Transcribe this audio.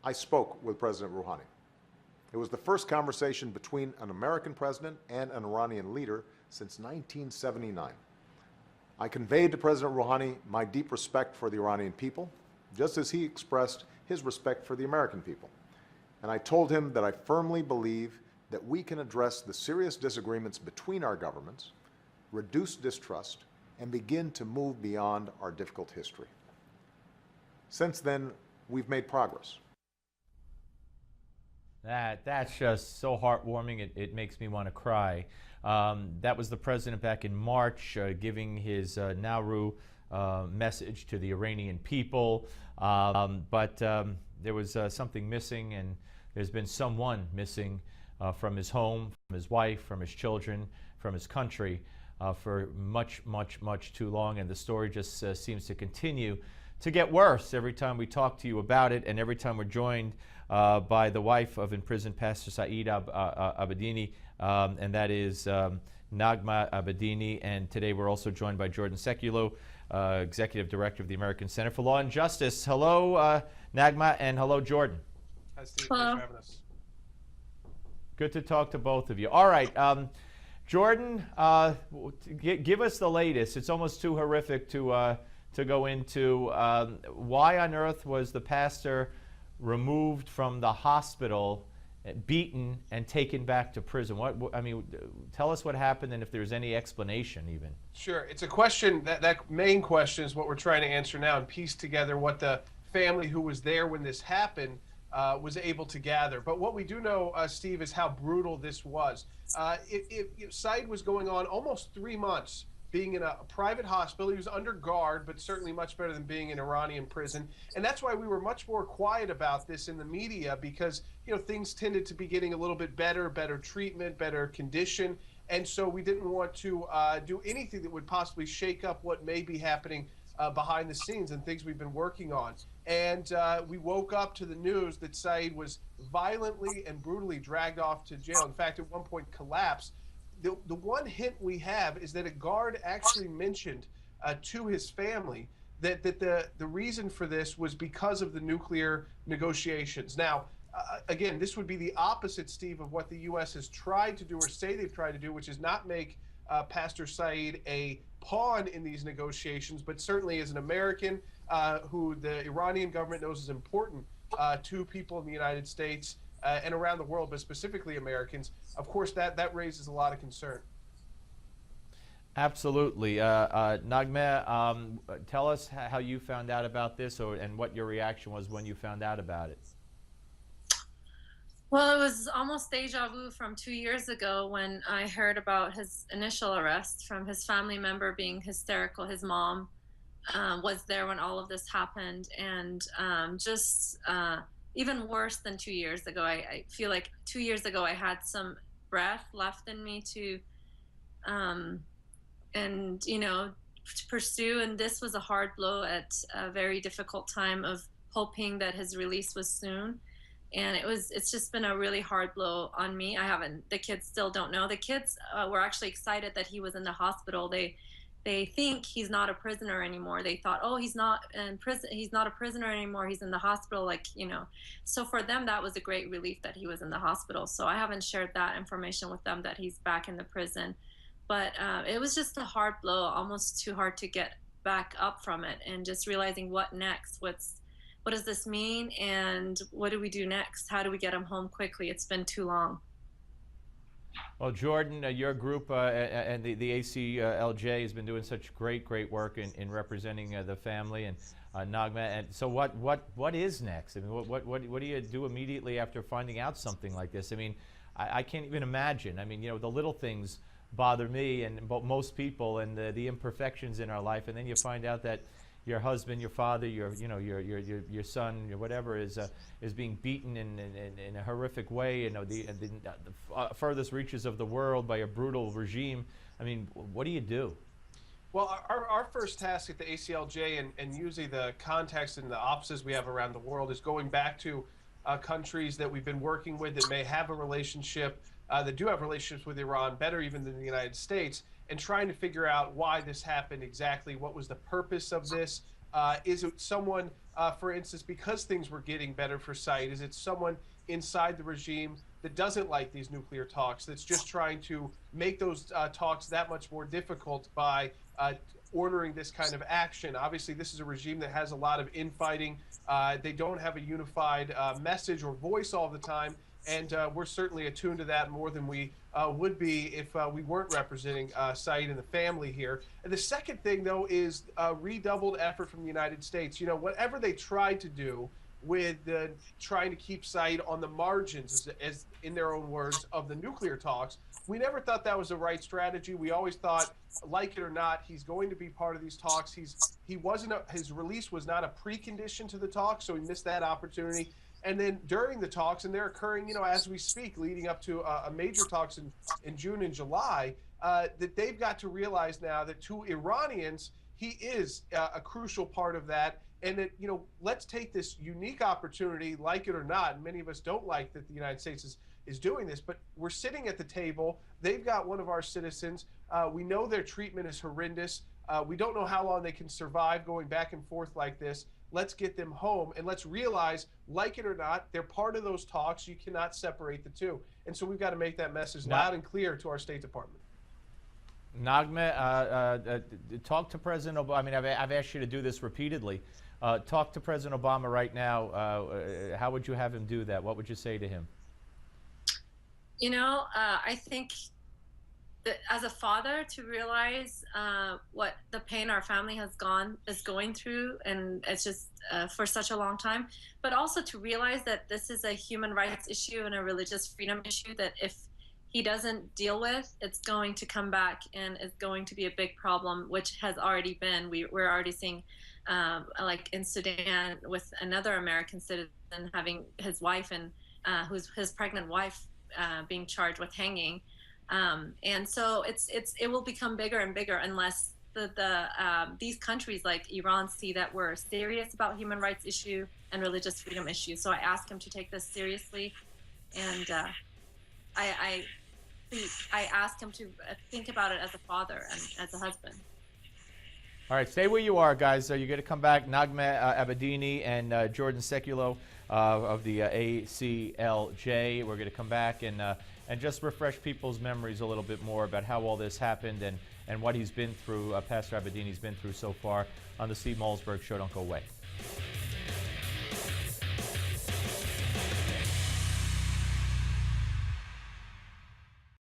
I spoke with President Rouhani. It was the first conversation between an American president and an Iranian leader since 1979. I conveyed to President Rouhani my deep respect for the Iranian people, just as he expressed his respect for the American people. And I told him that I firmly believe that we can address the serious disagreements between our governments, reduce distrust, and begin to move beyond our difficult history. Since then, we've made progress. That's just so heartwarming. It makes me want to cry. That was the president back in March giving his Nowruz message to the Iranian people. But there was something missing, and there's been someone missing from his home, from his wife, from his children, from his country for much, much, much too long. And the story just seems to continue to get worse every time we talk to you about it, and every time we're joined by the wife of imprisoned Pastor Saeed Abedini, and that is Naghmeh Abedini. And today we're also joined by Jordan Sekulow, Executive Director of the American Center for Law and Justice. Hello, Naghmeh, and hello, Jordan. Hi, Steve. Hello. Thanks for having us. Good to talk to both of you. All right, Jordan, give us the latest. It's almost too horrific to go into. Why on earth was the pastor removed from the hospital, beaten, and taken back to prison? I mean, tell us what happened, and if there's any explanation even. Sure. It's a question, that main question is what we're trying to answer now and piece together what the family who was there when this happened was able to gather. But what we do know, Steve, is how brutal this was. Saeed was going on almost 3 months being in a private hospital. He was under guard, but certainly much better than being in Iranian prison. And that's why we were much more quiet about this in the media, because, you know, things tended to be getting a little bit better treatment, better condition. And so we didn't want to do anything that would possibly shake up what may be happening behind the scenes and things we've been working on. And we woke up to the news that Saeed was violently and brutally dragged off to jail. In fact, at one point collapsed. The one hint we have is that a guard actually mentioned to his family that the reason for this was because of the nuclear negotiations. Now, again, this would be the opposite, Steve, of what the U.S. has tried to do, or say they've tried to do, which is not make Pastor Saeed a pawn in these negotiations, but certainly as an American who the Iranian government knows is important to people in the United States and around the world, but specifically Americans. Of course, that raises a lot of concern. Absolutely. Naghmeh, tell us how you found out about this, and what your reaction was when you found out about it. Well, it was almost deja vu from 2 years ago when I heard about his initial arrest from his family member being hysterical. His mom was there when all of this happened, and even worse than 2 years ago. I feel like 2 years ago I had some breath left in me to pursue, and this was a hard blow at a very difficult time of hoping that his release was soon. And it's just been a really hard blow on me. The kids still don't know. The kids were actually excited that he was in the hospital. They think he's not a prisoner anymore. They thought, oh, he's not in prison. He's not a prisoner anymore. He's in the hospital, So for them, that was a great relief that he was in the hospital. So I haven't shared that information with them, that he's back in the prison. But it was just a hard blow, almost too hard to get back up from it, and just realizing what next. What does this mean, and what do we do next? How do we get him home quickly? It's been too long. Well, Jordan, your group and the ACLJ has been doing such great work in representing the family, and Naghmeh. And so, what is next? I mean, what do you do immediately after finding out something like this? I mean, I can't even imagine. I mean, the little things bother me and most people, and the imperfections in our life, and then you find out that your husband, your father, your son, your whatever is being beaten in a horrific way, the furthest reaches of the world by a brutal regime. I mean, what do you do? Well, our first task at the ACLJ, and usually the contacts in the offices we have around the world, is going back to countries that we've been working with that may have a relationship, that do have relationships with Iran, better even than the United States, and trying to figure out why this happened exactly, what was the purpose of this, Is it someone, for instance, because things were getting better for Saeed, is it someone inside the regime that doesn't like these nuclear talks, that's just trying to make those talks that much more difficult by ordering this kind of action? Obviously, this is a regime that has a lot of infighting. They don't have a unified message or voice all the time, and we're certainly attuned to that more than we would be if we weren't representing Saeed and the family here. And the second thing, though, is redoubled effort from the United States. You know, whatever they tried to do with trying to keep Saeed on the margins, as in their own words, of the nuclear talks, we never thought that was the right strategy. We always thought, like it or not, he's going to be part of these talks. His release was not a precondition to the talks, so he missed that opportunity. And then during the talks, and they're occurring, you know, as we speak, leading up to a major talks in June and July, that they've got to realize now that to Iranians, he is a crucial part of that. And that, you know, let's take this unique opportunity, like it or not. And many of us don't like that the United States is doing this, but we're sitting at the table. They've got one of our citizens. We know their treatment is horrendous. We don't know how long they can survive going back and forth like this. Let's get them home, and let's realize, like it or not, they're part of those talks. You cannot separate the two. And so we've got to make that message loud and clear to our State Department. Naghmeh, talk to President Obama. I mean, I've asked you to do this repeatedly. Talk to President Obama right now. How would you have him do that? What would you say to him? You know, I think that as a father, to realize what the pain our family is going through, and it's just for such a long time, but also to realize that this is a human rights issue and a religious freedom issue that if he doesn't deal with, it's going to come back and is going to be a big problem, which has already been. We're already seeing, like in Sudan, with another American citizen having his wife and his pregnant wife being charged with hanging. And so it will become bigger and bigger unless these countries like Iran see that we're serious about human rights issue and religious freedom issue. So I ask him to take this seriously, and I ask him to think about it as a father and as a husband. All right, stay where you are, guys. You're going to come back. Naghmeh Abedini and Jordan Sekulow of the ACLJ. We're going to come back and just refresh people's memories a little bit more about how all this happened and what he's been through, Pastor Abedini's been through so far on the Steve Malzberg Show. Don't go away.